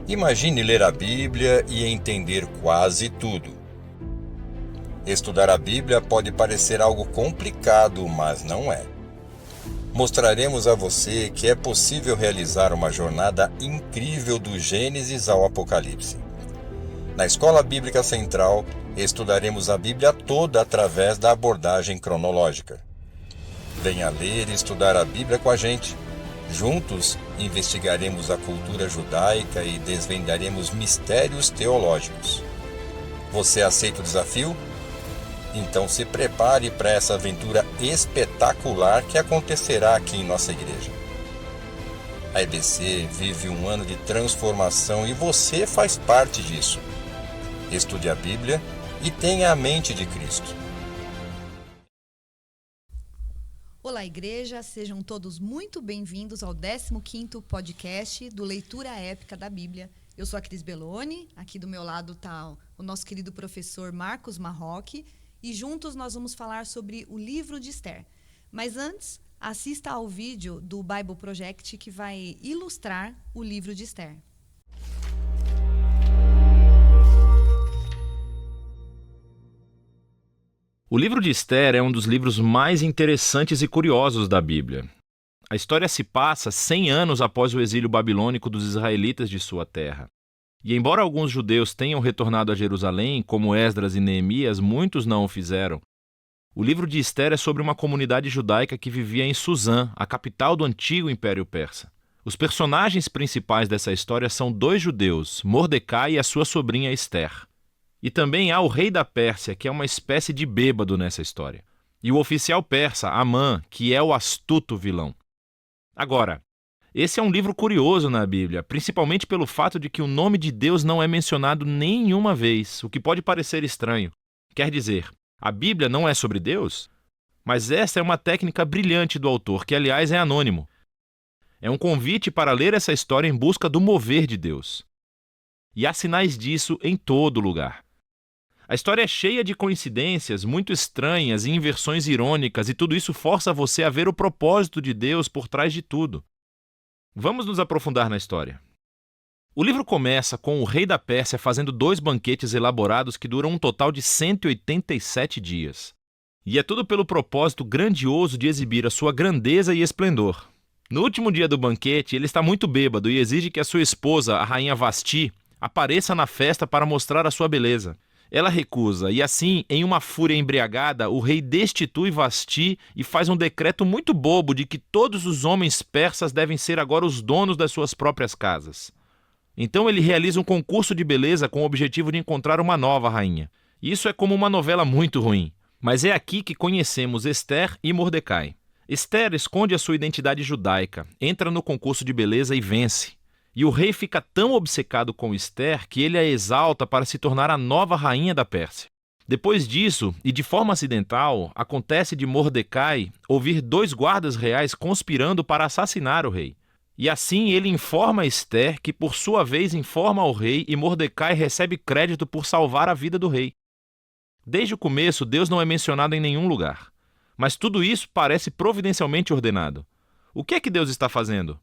Imagine ler a Bíblia e entender quase tudo. Estudar a Bíblia pode parecer algo complicado, mas não é. Mostraremos a você que é possível realizar uma jornada incrível do Gênesis ao Apocalipse. Na Escola Bíblica Central, estudaremos a Bíblia toda através da abordagem cronológica. Venha ler e estudar a Bíblia com a gente. Juntos, investigaremos a cultura judaica e desvendaremos mistérios teológicos. Você aceita o desafio? Então se prepare para essa aventura espetacular que acontecerá aqui em nossa igreja. A EBC vive um ano de transformação e você faz parte disso. Estude a Bíblia e tenha a mente de Cristo. Olá, igreja, sejam todos muito bem-vindos ao 15º podcast do Leitura Épica da Bíblia. Eu sou a Cris Belloni, aqui do meu lado está o nosso querido professor Marcos Marroque, e juntos nós vamos falar sobre o livro de Esther. Mas antes, assista ao vídeo do Bible Project que vai ilustrar o livro de Esther. O livro de Esther é um dos livros mais interessantes e curiosos da Bíblia. A história se passa 100 anos após o exílio babilônico dos israelitas de sua terra. E embora alguns judeus tenham retornado a Jerusalém, como Esdras e Neemias, muitos não o fizeram. O livro de Esther é sobre uma comunidade judaica que vivia em Suzã, a capital do antigo Império Persa. Os personagens principais dessa história são dois judeus, Mordecai e a sua sobrinha Esther. E também há o rei da Pérsia, que é uma espécie de bêbado nessa história. E o oficial persa, Amã, que é o astuto vilão. Agora, esse é um livro curioso na Bíblia, principalmente pelo fato de que o nome de Deus não é mencionado nenhuma vez, o que pode parecer estranho. Quer dizer, a Bíblia não é sobre Deus? Mas essa é uma técnica brilhante do autor, que aliás é anônimo. É um convite para ler essa história em busca do mover de Deus. E há sinais disso em todo lugar. A história é cheia de coincidências muito estranhas e inversões irônicas, e tudo isso força você a ver o propósito de Deus por trás de tudo. Vamos nos aprofundar na história. O livro começa com o rei da Pérsia fazendo 2 banquetes elaborados que duram um total de 187 dias. E é tudo pelo propósito grandioso de exibir a sua grandeza e esplendor. No último dia do banquete, ele está muito bêbado e exige que a sua esposa, a rainha Vasti, apareça na festa para mostrar a sua beleza. Ela recusa, e assim, em uma fúria embriagada, o rei destitui Vasti e faz um decreto muito bobo de que todos os homens persas devem ser agora os donos das suas próprias casas. Então ele realiza um concurso de beleza com o objetivo de encontrar uma nova rainha. Isso é como uma novela muito ruim, mas é aqui que conhecemos Esther e Mordecai. Esther esconde a sua identidade judaica, entra no concurso de beleza e vence. E o rei fica tão obcecado com Esther que ele a exalta para se tornar a nova rainha da Pérsia. Depois disso, e de forma acidental, acontece de Mordecai ouvir 2 guardas reais conspirando para assassinar o rei. E assim ele informa Esther, que por sua vez informa ao rei, e Mordecai recebe crédito por salvar a vida do rei. Desde o começo, Deus não é mencionado em nenhum lugar. Mas tudo isso parece providencialmente ordenado. O que é que Deus está fazendo?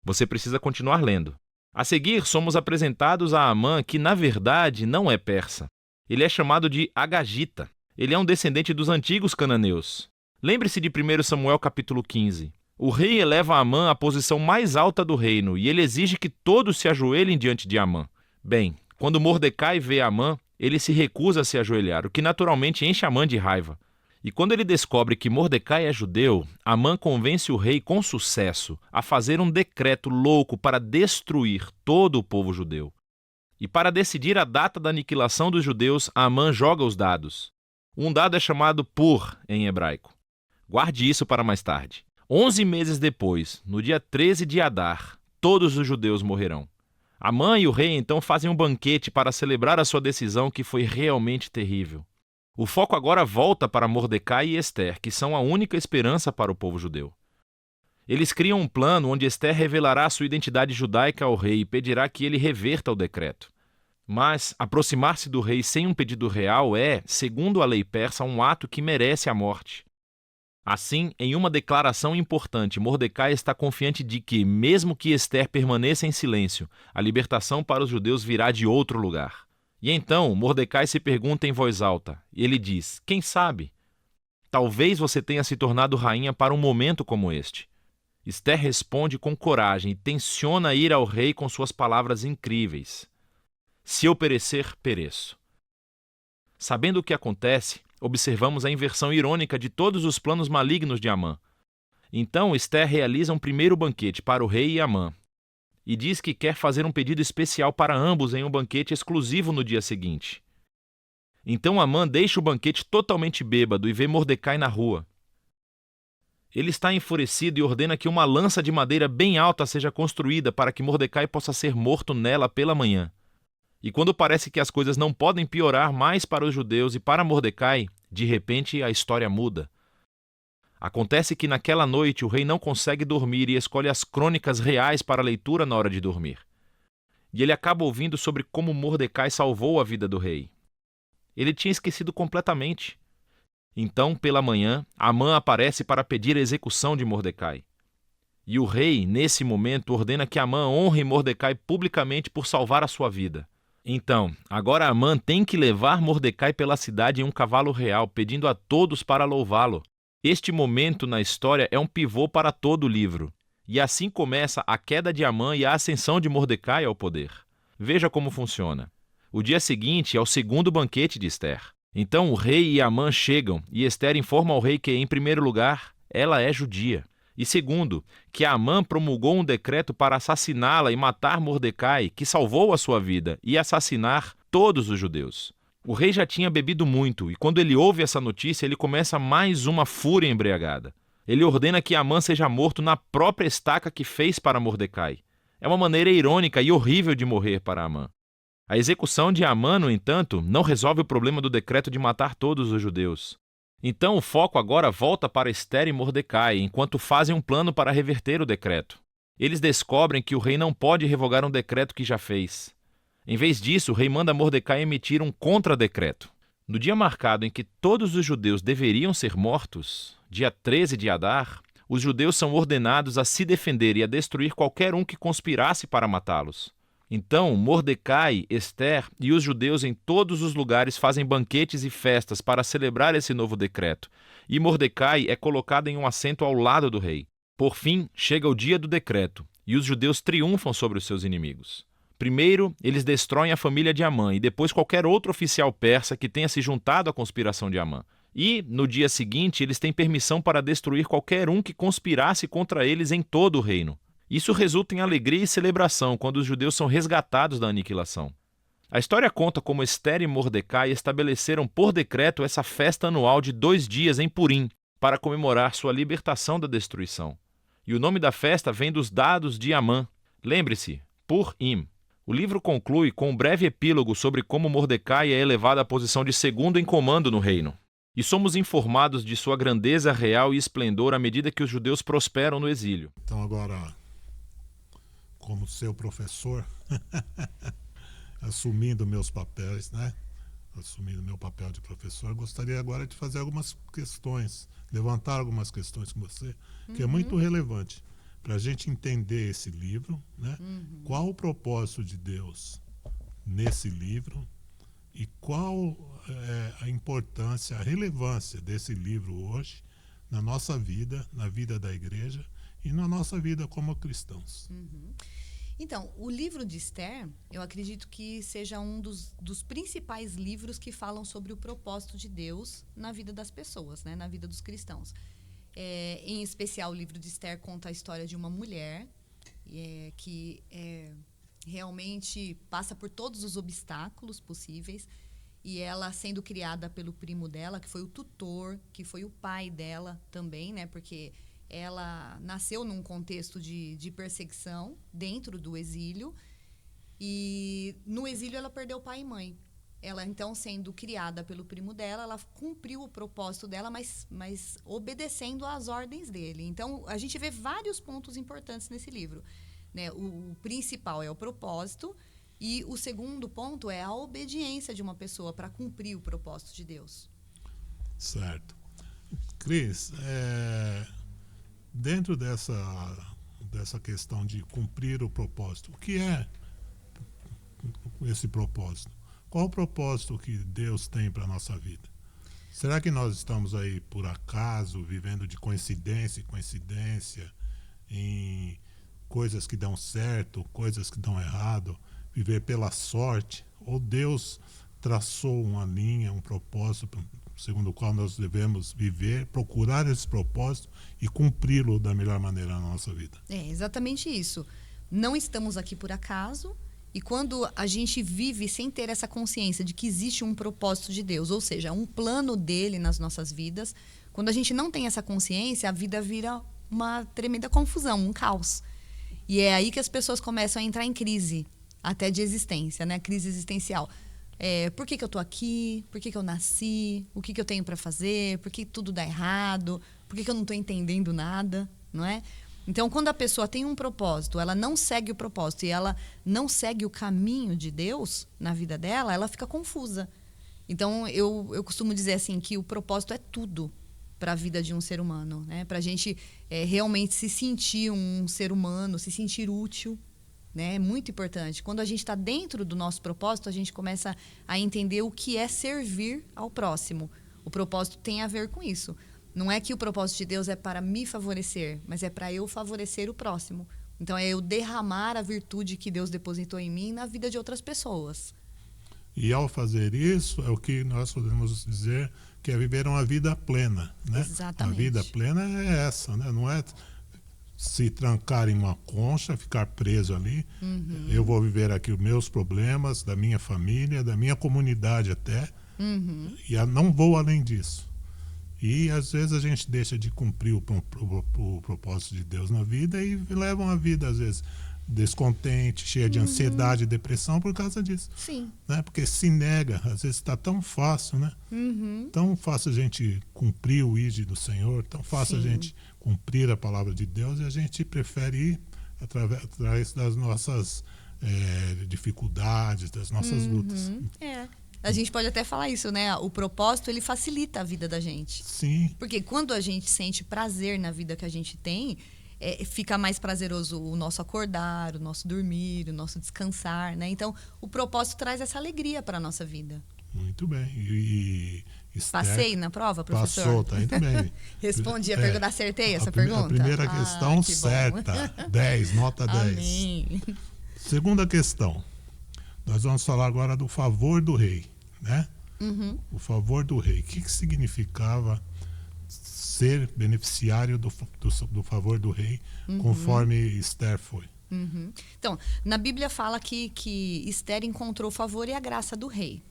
Você precisa continuar lendo. A seguir, somos apresentados a Amã, que na verdade não é persa. Ele é chamado de Agagita. Ele é um descendente dos antigos cananeus. Lembre-se de 1 Samuel capítulo 15. O rei eleva Amã à posição mais alta do reino e ele exige que todos se ajoelhem diante de Amã. Bem, quando Mordecai vê Amã, ele se recusa a se ajoelhar, o que naturalmente enche Amã de raiva. E quando ele descobre que Mordecai é judeu, Amã convence o rei com sucesso a fazer um decreto louco para destruir todo o povo judeu. E para decidir a data da aniquilação dos judeus, Amã joga os dados. Um dado é chamado Pur, em hebraico. Guarde isso para mais tarde. 11 meses depois, no dia 13 de Adar, todos os judeus morrerão. Amã e o rei então fazem um banquete para celebrar a sua decisão, que foi realmente terrível. O foco agora volta para Mordecai e Ester, que são a única esperança para o povo judeu. Eles criam um plano onde Ester revelará sua identidade judaica ao rei e pedirá que ele reverta o decreto. Mas aproximar-se do rei sem um pedido real é, segundo a lei persa, um ato que merece a morte. Assim, em uma declaração importante, Mordecai está confiante de que, mesmo que Ester permaneça em silêncio, a libertação para os judeus virá de outro lugar. E então, Mordecai se pergunta em voz alta. Ele diz: quem sabe? Talvez você tenha se tornado rainha para um momento como este. Ester responde com coragem e tenciona ir ao rei com suas palavras incríveis. Se eu perecer, pereço. Sabendo o que acontece, observamos a inversão irônica de todos os planos malignos de Amã. Então Ester realiza um primeiro banquete para o rei e Amã, e diz que quer fazer um pedido especial para ambos em um banquete exclusivo no dia seguinte. Então Amã deixa o banquete totalmente bêbado e vê Mordecai na rua. Ele está enfurecido e ordena que uma lança de madeira bem alta seja construída para que Mordecai possa ser morto nela pela manhã. E quando parece que as coisas não podem piorar mais para os judeus e para Mordecai, de repente a história muda. Acontece que naquela noite o rei não consegue dormir e escolhe as crônicas reais para leitura na hora de dormir. E ele acaba ouvindo sobre como Mordecai salvou a vida do rei. Ele tinha esquecido completamente. Então, pela manhã, Amã aparece para pedir a execução de Mordecai. E o rei, nesse momento, ordena que Amã honre Mordecai publicamente por salvar a sua vida. Então, agora Amã tem que levar Mordecai pela cidade em um cavalo real, pedindo a todos para louvá-lo. Este momento na história é um pivô para todo o livro. E assim começa a queda de Amã e a ascensão de Mordecai ao poder. Veja como funciona. O dia seguinte é o segundo banquete de Ester. Então o rei e Amã chegam e Ester informa ao rei que, em primeiro lugar, ela é judia. E segundo, que Amã promulgou um decreto para assassiná-la e matar Mordecai, que salvou a sua vida, e assassinar todos os judeus. O rei já tinha bebido muito, e quando ele ouve essa notícia, ele começa mais uma fúria embriagada. Ele ordena que Amã seja morto na própria estaca que fez para Mordecai. É uma maneira irônica e horrível de morrer para Amã. A execução de Amã, no entanto, não resolve o problema do decreto de matar todos os judeus. Então o foco agora volta para Ester e Mordecai, enquanto fazem um plano para reverter o decreto. Eles descobrem que o rei não pode revogar um decreto que já fez. Em vez disso, o rei manda Mordecai emitir um contra-decreto. No dia marcado em que todos os judeus deveriam ser mortos, dia 13 de Adar, os judeus são ordenados a se defender e a destruir qualquer um que conspirasse para matá-los. Então, Mordecai, Ester e os judeus em todos os lugares fazem banquetes e festas para celebrar esse novo decreto, e Mordecai é colocado em um assento ao lado do rei. Por fim, chega o dia do decreto, e os judeus triunfam sobre os seus inimigos. Primeiro, eles destroem a família de Amã e depois qualquer outro oficial persa que tenha se juntado à conspiração de Amã. E, no dia seguinte, eles têm permissão para destruir qualquer um que conspirasse contra eles em todo o reino. Isso resulta em alegria e celebração quando os judeus são resgatados da aniquilação. A história conta como Ester e Mordecai estabeleceram por decreto essa festa anual de 2 dias em Purim para comemorar sua libertação da destruição. E o nome da festa vem dos dados de Amã. Lembre-se, Purim. O livro conclui com um breve epílogo sobre como Mordecai é elevado à posição de segundo em comando no reino. E somos informados de sua grandeza real e esplendor à medida que os judeus prosperam no exílio. Então agora, como seu professor, assumindo meus papéis, né? Assumindo meu papel de professor, gostaria agora de fazer algumas questões, levantar algumas questões com você, que é muito relevante para a gente entender esse livro, né? Qual o propósito de Deus nesse livro e qual é a importância, a relevância desse livro hoje na nossa vida, na vida da igreja e na nossa vida como cristãos. Então, o livro de Ester, eu acredito que seja um dos principais livros que falam sobre o propósito de Deus na vida das pessoas, né? Na vida dos cristãos. Em especial, o livro de Ester conta a história de uma mulher que realmente passa por todos os obstáculos possíveis, e ela sendo criada pelo primo dela, que foi o tutor, que foi o pai dela também, né? Porque ela nasceu num contexto de perseguição dentro do exílio, e no exílio ela perdeu pai e mãe. Ela, então, sendo criada pelo primo dela, ela cumpriu o propósito dela, mas obedecendo às ordens dele. Então, a gente vê vários pontos importantes nesse livro, né? O principal é o propósito, e o segundo ponto é a obediência de uma pessoa para cumprir o propósito de Deus. Certo. Cris, dentro dessa questão de cumprir o propósito, o que é esse propósito? Qual o propósito que Deus tem para a nossa vida? Será que nós estamos aí por acaso, vivendo de coincidência em coincidência, em coisas que dão certo, coisas que dão errado, viver pela sorte? Ou Deus traçou uma linha, um propósito segundo o qual nós devemos viver, procurar esse propósito e cumpri-lo da melhor maneira na nossa vida? É exatamente isso. Não estamos aqui por acaso. E quando a gente vive sem ter essa consciência de que existe um propósito de Deus, ou seja, um plano dele nas nossas vidas, quando a gente não tem essa consciência, a vida vira uma tremenda confusão, um caos. E é aí que as pessoas começam a entrar em crise, até de existência, né? Crise existencial. Por que eu tô aqui? Por que eu nasci? O que eu tenho para fazer? Por que tudo dá errado? Por que eu não estou entendendo nada? Não é? Então, quando a pessoa tem um propósito, ela não segue o propósito e ela não segue o caminho de Deus na vida dela, ela fica confusa. Então, eu costumo dizer assim que o propósito é tudo para a vida de um ser humano, né? Para a gente realmente se sentir um ser humano, se sentir útil, né? É muito importante. Quando a gente está dentro do nosso propósito, a gente começa a entender o que é servir ao próximo. O propósito tem a ver com isso. Não é que o propósito de Deus é para me favorecer, mas é para eu favorecer o próximo. Então, é eu derramar a virtude que Deus depositou em mim na vida de outras pessoas. E ao fazer isso, é o que nós podemos dizer que é viver uma vida plena, né? Exatamente. A vida plena é essa, né? Não é se trancar em uma concha, ficar preso ali. Uhum. Eu vou viver aqui os meus problemas, da minha família, da minha comunidade até, e não vou além disso. E às vezes a gente deixa de cumprir o propósito de Deus na vida e leva uma vida, às vezes, descontente, cheia de ansiedade e depressão por causa disso. Sim. Né? Porque se nega, às vezes está tão fácil, né? Tão fácil a gente cumprir o ID do Senhor, tão fácil a gente cumprir a palavra de Deus, e a gente prefere ir através das nossas dificuldades, das nossas lutas. A gente pode até falar isso, né? O propósito, ele facilita a vida da gente. Sim. Porque quando a gente sente prazer na vida que a gente tem, fica mais prazeroso o nosso acordar, o nosso dormir, o nosso descansar, né? Então, o propósito traz essa alegria para a nossa vida. Muito bem. E passei na prova, professor? Passou, tá indo bem. Respondi a pergunta, acertei essa pergunta? A primeira questão certa, 10, nota 10. Amém. Segunda questão. Nós vamos falar agora do favor do rei, né? O favor do rei. O que significava ser beneficiário do favor do rei, conforme Esther foi? Então, na Bíblia fala que Esther encontrou o favor e a graça do rei.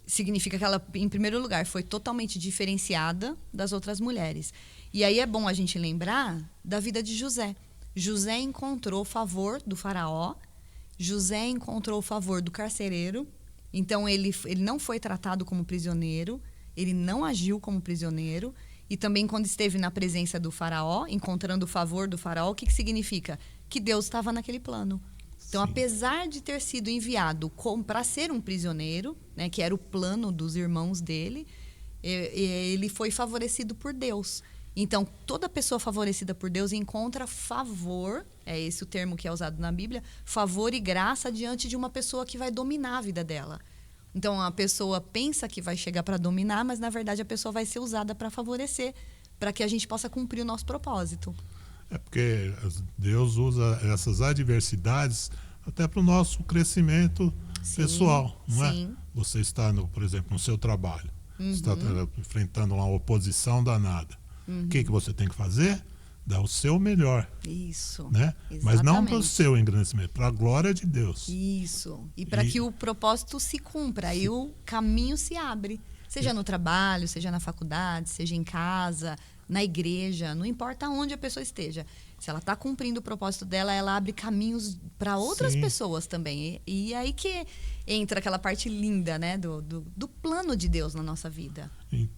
Significa que ela, em primeiro lugar, foi totalmente diferenciada das outras mulheres. E aí é bom a gente lembrar da vida de José. José encontrou o favor do faraó, José encontrou o favor do carcereiro. Então, ele não foi tratado como prisioneiro, ele não agiu como prisioneiro. E também, quando esteve na presença do faraó, encontrando o favor do faraó, o que significa? Que Deus estava naquele plano. Então, apesar de ter sido enviado para ser um prisioneiro, né, que era o plano dos irmãos dele, ele foi favorecido por Deus. Então, toda pessoa favorecida por Deus encontra favor, é esse o termo que é usado na Bíblia, favor e graça diante de uma pessoa que vai dominar a vida dela. Então, a pessoa pensa que vai chegar para dominar, mas, na verdade, a pessoa vai ser usada para favorecer, para que a gente possa cumprir o nosso propósito. É porque Deus usa essas adversidades até para o nosso crescimento pessoal, não é? Você está, por exemplo, no seu trabalho, você está enfrentando uma oposição danada. O que você tem que fazer? Dar o seu melhor. Isso. Né? Mas não para o seu engrandecimento, para a glória de Deus. Isso. E para que o propósito se cumpra, aí o caminho se abre. Seja no trabalho, seja na faculdade, seja em casa, na igreja, não importa onde a pessoa esteja. Se ela está cumprindo o propósito dela, ela abre caminhos para outras Sim. pessoas também. E aí que entra aquela parte linda, né, do plano de Deus na nossa vida. E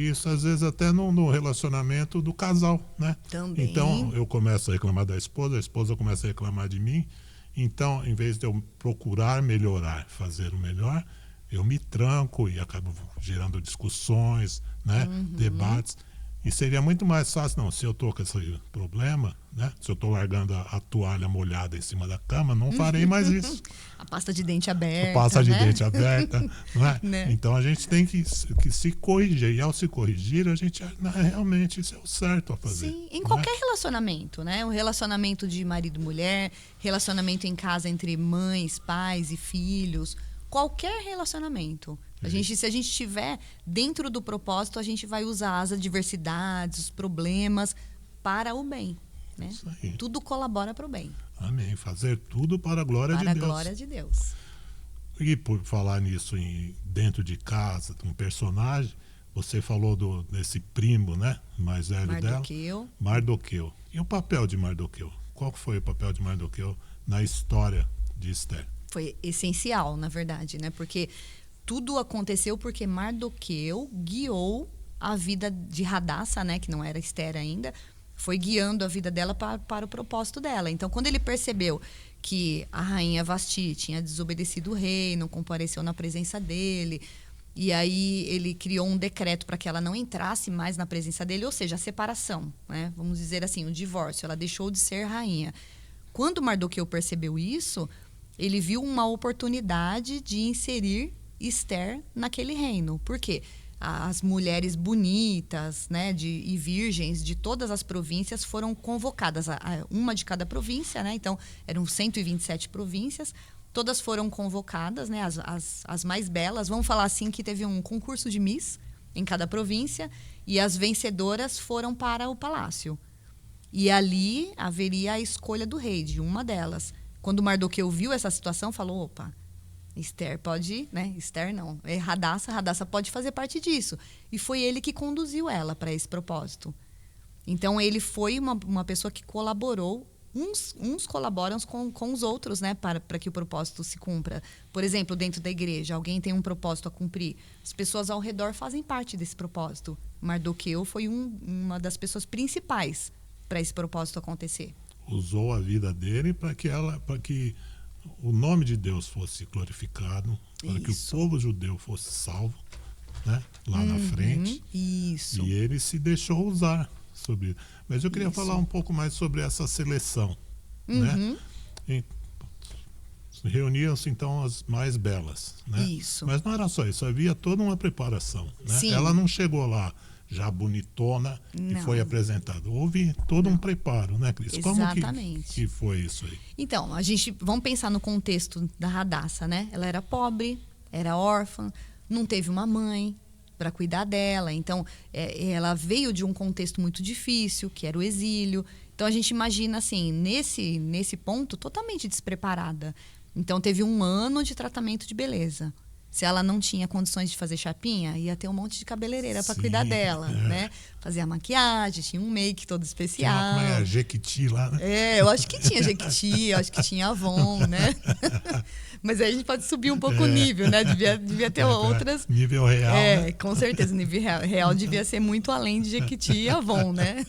isso às vezes até no relacionamento do casal, né? Também. Então eu começo a reclamar da esposa, a esposa começa a reclamar de mim. Então, em vez de eu procurar melhorar, fazer o melhor, eu me tranco e acabo gerando discussões, né? Debates. E seria muito mais fácil, não, se eu estou com esse problema, né? Se eu estou largando a toalha molhada em cima da cama, não farei mais isso. A pasta de dente aberta, A pasta de né? dente aberta, não é? Né? Então a gente tem que se corrigir. E ao se corrigir, a gente realmente isso é o certo a fazer. Sim, em não qualquer relacionamento, né? Um relacionamento de marido e mulher, relacionamento em casa entre mães, pais e filhos, qualquer relacionamento. Se a gente estiver dentro do propósito, a gente vai usar as adversidades, os problemas para o bem, né? Isso aí. Tudo colabora para o bem, Amém. Fazer tudo para a glória para a de Deus. glória de Deus. E por falar nisso dentro de casa, um personagem, você falou desse primo, né? Mais velho dela. Mardoqueu. Mardoqueu. E o papel de Mardoqueu? Qual foi o papel de Mardoqueu na história de Esther? Foi essencial, na verdade, né? Porque tudo aconteceu porque Mardoqueu guiou a vida de Radassa, né? Que não era Esther ainda, foi guiando a vida dela para o propósito dela. Então, quando ele percebeu que a rainha Vasti tinha desobedecido o rei, não compareceu na presença dele, e aí ele criou um decreto para que ela não entrasse mais na presença dele, ou seja, a separação, né? Vamos dizer assim, o divórcio. Ela deixou de ser rainha. Quando Mardoqueu percebeu isso, ele viu uma oportunidade de inserir Esther naquele reino. Por quê? As mulheres bonitas, né, e virgens de todas as províncias foram convocadas, uma de cada província, né? Então, eram 127 províncias, todas foram convocadas, né, as mais belas. Vamos falar assim que teve um concurso de Miss em cada província e as vencedoras foram para o palácio. E ali haveria a escolha do rei, de uma delas. Quando Mardoqueu viu essa situação, falou, opa, Esther pode, né? Esther não, é Radassa pode fazer parte disso. E foi ele que conduziu ela para esse propósito. Então, ele foi uma pessoa que colaborou, uns colaboram com os outros, né? Para que o propósito se cumpra. Por exemplo, dentro da igreja, alguém tem um propósito a cumprir. As pessoas ao redor fazem parte desse propósito. Mardoqueu foi uma das pessoas principais para esse propósito acontecer. Usou a vida dele para que o nome de Deus fosse glorificado, para que o povo judeu fosse salvo, né? Lá na frente. Isso. E ele se deixou usar sobre isso. Mas eu queria falar um pouco mais sobre essa seleção, né? Reuniam-se então as mais belas, né? Isso. Mas não era só isso, havia toda uma preparação, né? Sim. Ela não chegou lá já bonitona e foi apresentada. Houve todo um preparo, né, Cris? Exatamente. Como que foi isso aí? Então, vamos pensar no contexto da Radassa, né? Ela era pobre, era órfã, não teve uma mãe para cuidar dela. Então, ela veio de um contexto muito difícil, que era o exílio. Então, a gente imagina, assim, nesse ponto, totalmente despreparada. Então, teve 1 ano de tratamento de beleza. Se ela não tinha condições de fazer chapinha, ia ter um monte de cabeleireira para cuidar dela, né? Fazer a maquiagem, tinha um make todo especial. Tinha uma Jequiti lá, né? Eu acho que tinha Jequiti, eu acho que tinha Avon, né? Mas aí a gente pode subir um pouco o nível, né? Devia ter outras. Nível real, né? Com certeza, nível real devia ser muito além de Jequiti e Avon, né?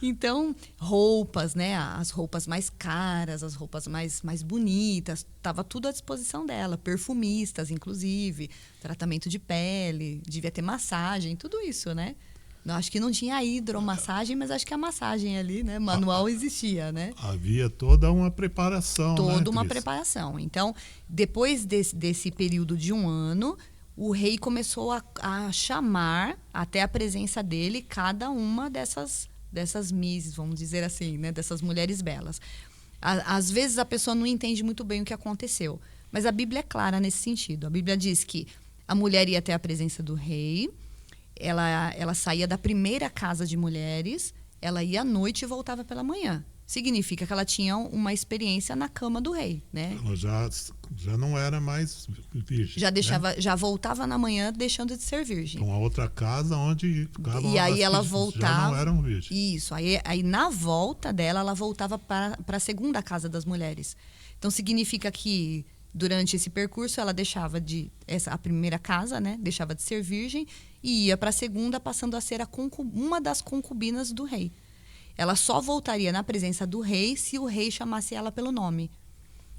Então, roupas, né? As roupas mais caras, as roupas mais bonitas, estava tudo à disposição dela. Perfumistas, inclusive, tratamento de pele, devia ter massagem, tudo isso, né? Eu acho que não tinha hidromassagem, mas acho que a massagem ali, né? Manual existia, né? Havia toda uma preparação, Toda uma Cris? preparação. Então, depois desse período de 1 ano, o rei começou a chamar até a presença dele cada uma dessas misses, vamos dizer assim, né? Dessas mulheres belas. Às vezes a pessoa não entende muito bem o que aconteceu, mas a Bíblia é clara nesse sentido. A Bíblia diz que a mulher ia até a presença do rei, ela saía da primeira casa de mulheres, ela ia à noite e voltava pela manhã. significa que ela tinha uma experiência na cama do rei, né? Ela já não era mais virgem. Já deixava, né? já voltava na manhã deixando de ser virgem. Então, a outra casa onde ficavam E aí as ela que voltava. já não eram virgens. Isso. Aí na volta dela, ela voltava para a segunda casa das mulheres. Então significa que durante esse percurso ela deixava a primeira casa, né? Deixava de ser virgem e ia para a segunda, passando a ser uma das concubinas do rei. Ela só voltaria na presença do rei se o rei chamasse ela pelo nome.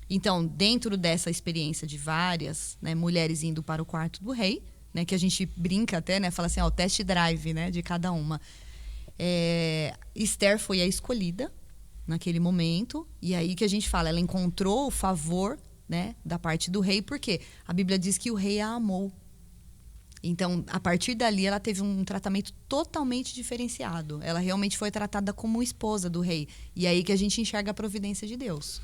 Então, dentro dessa experiência de várias, né, mulheres indo para o quarto do rei, né, que a gente brinca até, né, fala assim, o test drive, né, de cada uma. Esther foi a escolhida naquele momento, e aí que a gente fala, ela encontrou o favor, né, da parte do rei, porque a Bíblia diz que o rei a amou. Então, a partir dali, ela teve um tratamento totalmente diferenciado. Ela realmente foi tratada como esposa do rei. E aí que a gente enxerga a providência de Deus.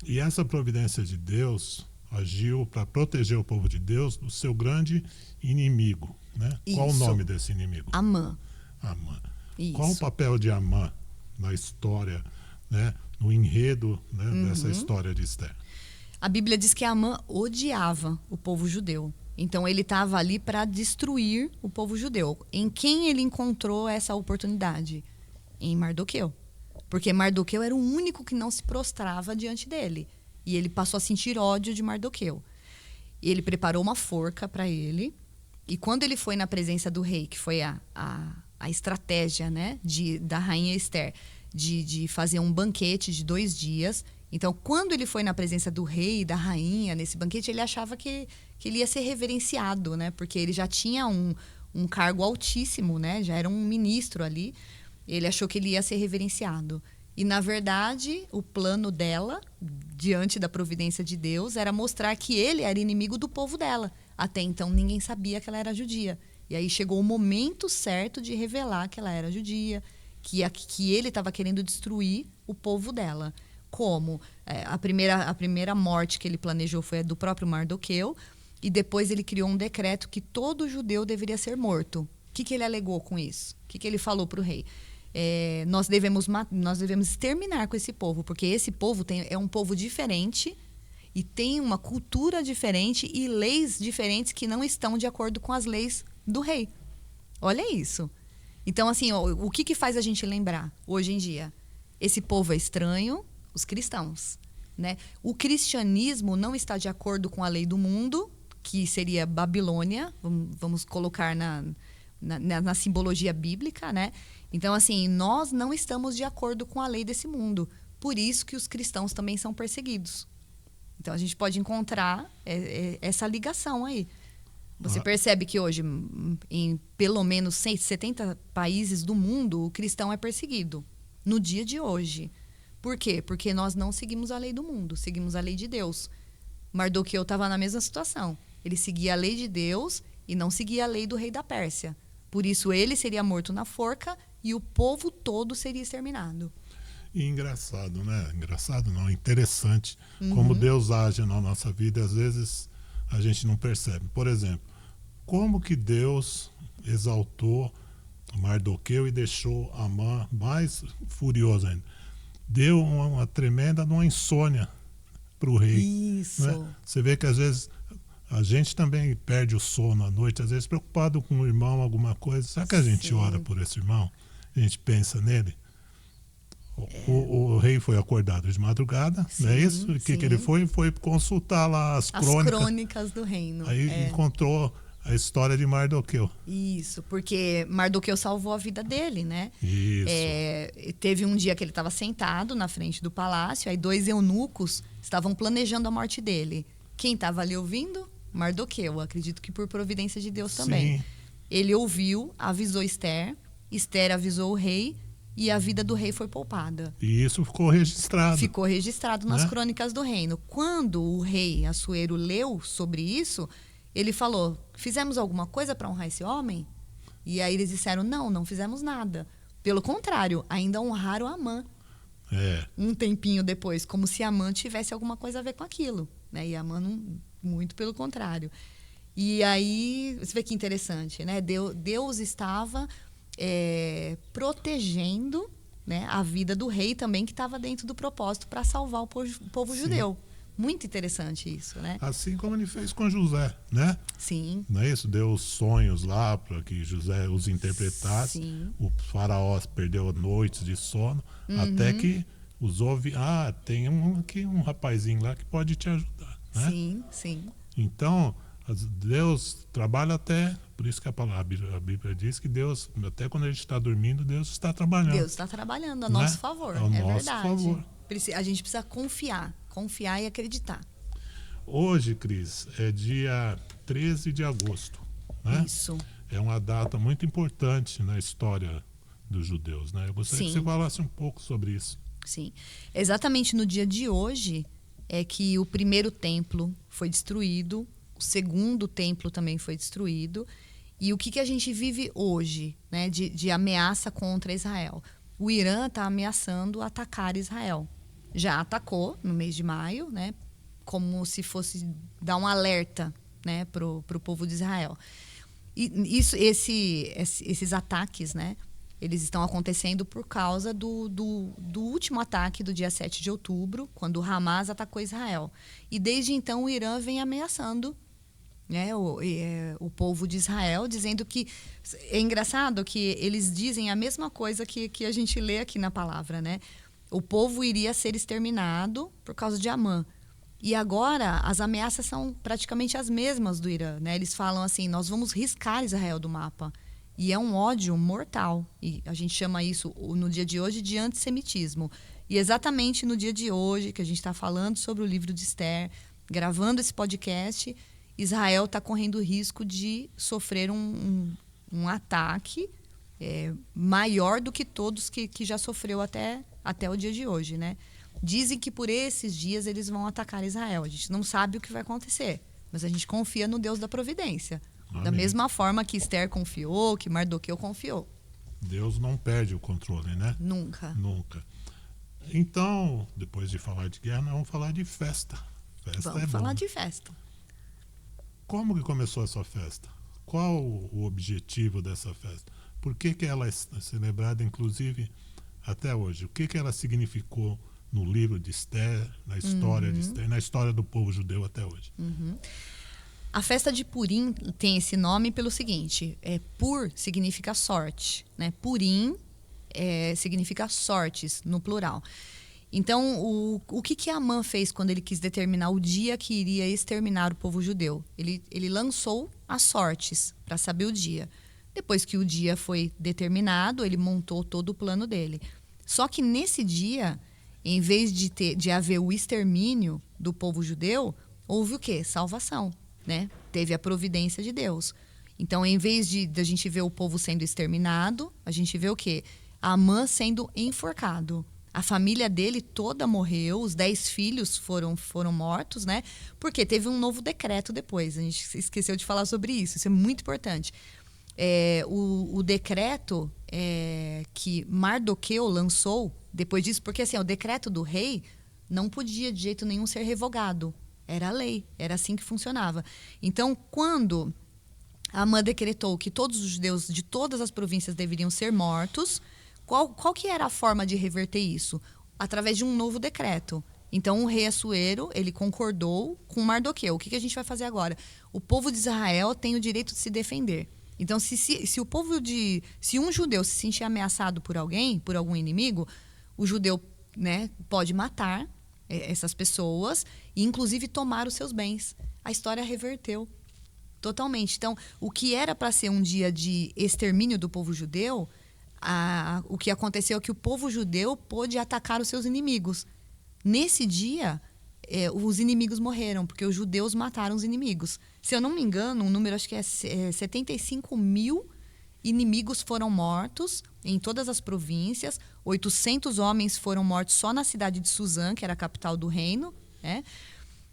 E essa providência de Deus agiu para proteger o povo de Deus do seu grande inimigo, né? Qual o Isso. nome desse inimigo? Amã. Amã. Isso. Qual o papel de Amã na história, né? No enredo, né? Dessa história de Esther? A Bíblia diz que Amã odiava o povo judeu. Então, ele estava ali para destruir o povo judeu. Em quem ele encontrou essa oportunidade? Em Mardoqueu. Porque Mardoqueu era o único que não se prostrava diante dele. E ele passou a sentir ódio de Mardoqueu. Ele preparou uma forca para ele. E quando ele foi na presença do rei, que foi a estratégia, né, da rainha Esther, de fazer um banquete de 2 dias. Então, quando ele foi na presença do rei e da rainha, nesse banquete, ele achava que ele ia ser reverenciado, né? Porque ele já tinha um cargo altíssimo, né? Já era um ministro ali. Ele achou que ele ia ser reverenciado. E, na verdade, o plano dela, diante da providência de Deus, era mostrar que ele era inimigo do povo dela. Até então, ninguém sabia que ela era judia. E aí chegou o momento certo de revelar que ela era judia, que ele estava querendo destruir o povo dela. Como? A primeira morte que ele planejou foi a do próprio Mardoqueu, e depois ele criou um decreto que todo judeu deveria ser morto. O que ele alegou com isso? O que ele falou para o rei? Nós devemos exterminar com esse povo, porque esse povo é um povo diferente e tem uma cultura diferente e leis diferentes que não estão de acordo com as leis do rei. Olha isso. Então, assim, o que faz a gente lembrar hoje em dia? Esse povo é estranho, os cristãos, né? O cristianismo não está de acordo com a lei do mundo, que seria Babilônia, vamos colocar na simbologia bíblica, né? Então, assim, nós não estamos de acordo com a lei desse mundo. Por isso que os cristãos também são perseguidos. Então, a gente pode encontrar essa ligação aí. Você percebe que hoje, em pelo menos 70 países do mundo, o cristão é perseguido. No dia de hoje. Por quê? Porque nós não seguimos a lei do mundo, seguimos a lei de Deus. Mardoqueu estava na mesma situação. Ele seguia a lei de Deus e não seguia a lei do rei da Pérsia. Por isso, ele seria morto na forca e o povo todo seria exterminado. E engraçado, né? Engraçado não, interessante como Deus age na nossa vida. Às vezes a gente não percebe. Por exemplo, como que Deus exaltou Mardoqueu e deixou Amã mais furioso ainda? Deu uma tremenda insônia para o rei. Isso. Né? Você vê que às vezes a gente também perde o sono à noite, às vezes preocupado com o irmão, alguma coisa. Será que a gente ora por esse irmão? A gente pensa nele? O rei foi acordado de madrugada, não é isso? O que ele foi? Foi consultar lá as crônicas do reino. Aí encontrou a história de Mardoqueu. Isso, porque Mardoqueu salvou a vida dele, né? Isso. Teve um dia que ele estava sentado na frente do palácio, aí 2 eunucos estavam planejando a morte dele. Quem estava ali ouvindo? Mardoqueu, acredito que por providência de Deus também. Sim. Ele ouviu, avisou Esther, Esther avisou o rei e a vida do rei foi poupada. E isso ficou registrado. Ficou registrado nas crônicas do reino. Quando o rei Assuero leu sobre isso, ele falou, fizemos alguma coisa para honrar esse homem? E aí eles disseram, não fizemos nada. Pelo contrário, ainda honraram Amã. Um tempinho depois, como se Amã tivesse alguma coisa a ver com aquilo. Né? E Amã, não, muito pelo contrário. E aí, você vê que interessante, né? Deus estava protegendo, né, a vida do rei também, que estava dentro do propósito para salvar o povo judeu. Muito interessante isso, né? Assim como ele fez com José, né? Sim. Não é isso? Deu sonhos lá para que José os interpretasse. Sim. O faraó perdeu noites de sono, até que os ouve. Tem aqui um rapazinho lá que pode te ajudar, né? Sim, sim. Então, Deus trabalha até, por isso que a Bíblia diz que Deus, até quando a gente está dormindo, Deus está trabalhando. Deus está trabalhando a Né? nosso favor, Ao nosso verdade. favor. A gente precisa confiar e acreditar. Hoje, Cris, é dia 13 de agosto. Né? Isso. É uma data muito importante na história dos judeus. Né? Eu gostaria que você falasse um pouco sobre isso. Sim. Exatamente no dia de hoje é que o primeiro templo foi destruído, o segundo templo também foi destruído. E o que a gente vive hoje, né, de ameaça contra Israel? O Irã está ameaçando atacar Israel. Já atacou no mês de maio, né, como se fosse dar um alerta, né, para o povo de Israel. E esses ataques, né, eles estão acontecendo por causa do último ataque do dia 7 de outubro, quando o Hamas atacou Israel. E desde então o Irã vem ameaçando, né, o povo de Israel, dizendo que... É engraçado que eles dizem a mesma coisa que a gente lê aqui na palavra, né? O povo iria ser exterminado por causa de Amã. E agora as ameaças são praticamente as mesmas do Irã, né? Eles falam assim, nós vamos riscar Israel do mapa. E é um ódio mortal. E a gente chama isso, no dia de hoje, de antissemitismo. E exatamente no dia de hoje, que a gente está falando sobre o livro de Esther, gravando esse podcast, Israel está correndo o risco de sofrer um ataque maior do que todos que já sofreu até o dia de hoje, né? Dizem que por esses dias eles vão atacar Israel. A gente não sabe o que vai acontecer, mas a gente confia no Deus da providência. Amém. Da mesma forma que Esther confiou, que Mardoqueu confiou. Deus não perde o controle, né? Nunca. Nunca. Então, depois de falar de guerra, nós vamos falar de festa. Vamos falar de festa. Como que começou essa festa? Qual o objetivo dessa festa? Por que ela é celebrada, inclusive, até hoje? O que ela significou no livro de Esther, na história de Esther, na história do povo judeu até hoje? A festa de Purim tem esse nome pelo seguinte, Pur significa sorte, né? Purim significa sortes, no plural. Então, o que Amã fez quando ele quis determinar o dia que iria exterminar o povo judeu? Ele lançou as sortes para saber o dia. Depois que o dia foi determinado, ele montou todo o plano dele. Só que nesse dia, em vez de haver o extermínio do povo judeu, houve o quê? Salvação, né? Teve a providência de Deus. Então, em vez de a gente ver o povo sendo exterminado, a gente vê o quê? Amã sendo enforcado. A família dele toda morreu, os 10 filhos foram mortos, né? Porque teve um novo decreto depois. A gente esqueceu de falar sobre isso. Isso é muito importante. O decreto que Mardoqueu lançou depois disso, porque assim, o decreto do rei não podia de jeito nenhum ser revogado. Era a lei, era assim que funcionava. Então, quando Amã decretou que todos os judeus de todas as províncias deveriam ser mortos, qual que era a forma de reverter isso? Através de um novo decreto. Então, o rei Assuero, ele concordou com Mardoqueu. O que a gente vai fazer agora? O povo de Israel tem o direito de se defender. Então, se um judeu se sentir ameaçado por alguém, por algum inimigo, o judeu, né, pode matar essas pessoas e, inclusive, tomar os seus bens. A história reverteu totalmente. Então, o que era para ser um dia de extermínio do povo judeu, o que aconteceu é que o povo judeu pôde atacar os seus inimigos. Nesse dia, os inimigos morreram, porque os judeus mataram os inimigos. Se eu não me engano, um número, acho que 75 mil inimigos foram mortos em todas as províncias. 800 homens foram mortos só na cidade de Suzã, que era a capital do reino, né?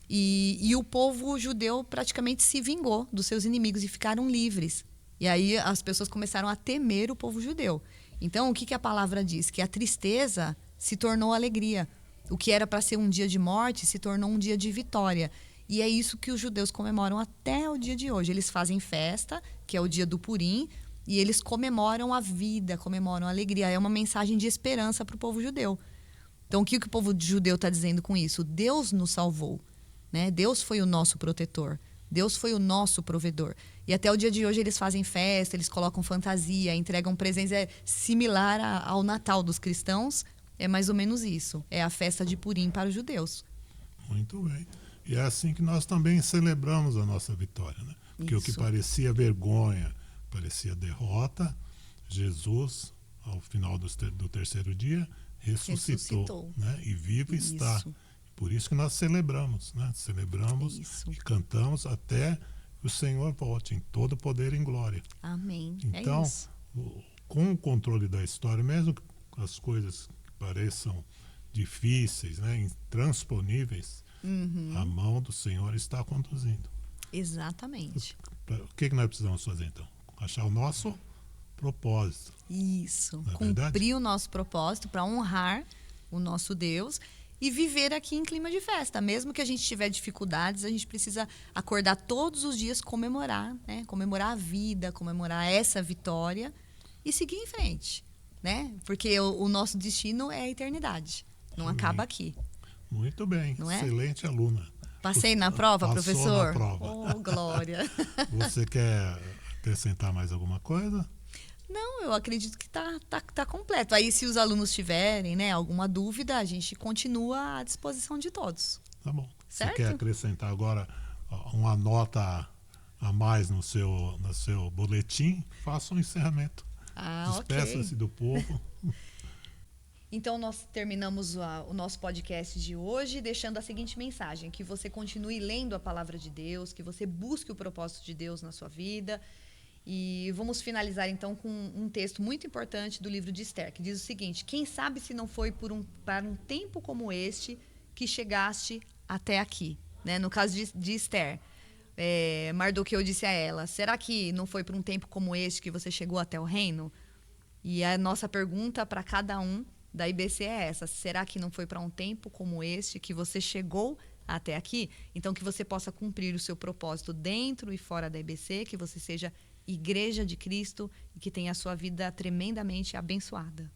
E o povo judeu praticamente se vingou dos seus inimigos e ficaram livres. E aí as pessoas começaram a temer o povo judeu. Então, o que a palavra diz? Que a tristeza se tornou alegria. O que era para ser um dia de morte se tornou um dia de vitória. E é isso que os judeus comemoram até o dia de hoje. Eles fazem festa, que é o dia do Purim, E eles comemoram a vida, comemoram a alegria. É uma mensagem de esperança para o povo judeu. Então, o que o povo judeu está dizendo com isso? Deus nos salvou, né? Deus foi o nosso protetor. Deus foi o nosso provedor. E até o dia de hoje eles fazem festa, eles colocam fantasia, entregam presentes. É similar ao Natal dos cristãos. É mais ou menos isso. É a festa de Purim para os judeus. Muito bem. E é assim que nós também celebramos a nossa vitória, né? Porque o que parecia vergonha, parecia derrota, Jesus, ao final do terceiro dia, ressuscitou. Né? E vivo está. Por isso que nós celebramos, né? Celebramos e cantamos até que o Senhor volte em todo poder e em glória. Amém. Então, com o controle da história, mesmo que as coisas pareçam difíceis, né, intransponíveis, a mão do Senhor está conduzindo. Exatamente. O que nós precisamos fazer, então? Achar o nosso propósito. Isso. Não é cumprir verdade? o nosso propósito para honrar o nosso Deus e viver aqui em clima de festa. Mesmo que a gente tiver dificuldades, a gente precisa acordar todos os dias, comemorar, né? Comemorar a vida, comemorar essa vitória e seguir em frente, né? Porque o nosso destino é a eternidade. Não acaba aqui. Muito bem. Não é? Excelente aluna. Passei na prova, Passou professor? na prova. Oh, glória. Você quer acrescentar mais alguma coisa? Não, eu acredito que tá completo. Aí, se os alunos tiverem, né, alguma dúvida, a gente continua à disposição de todos. Tá bom. Certo? Você quer acrescentar agora uma nota a mais no seu boletim? Faça um encerramento. Despeça-se do povo. Então, nós terminamos o nosso podcast de hoje deixando a seguinte mensagem: que você continue lendo a palavra de Deus, que você busque o propósito de Deus na sua vida. E vamos finalizar, então, com um texto muito importante do livro de Esther, que diz o seguinte: quem sabe se não foi para um tempo como este que chegaste até aqui? Né? No caso de Esther, Mardoqueu disse a ela: será que não foi para um tempo como este que você chegou até o reino? E a nossa pergunta para cada um da IBC é essa: será que não foi para um tempo como este que você chegou até aqui? Então, que você possa cumprir o seu propósito dentro e fora da IBC, que você seja Igreja de Cristo e que tenha a sua vida tremendamente abençoada.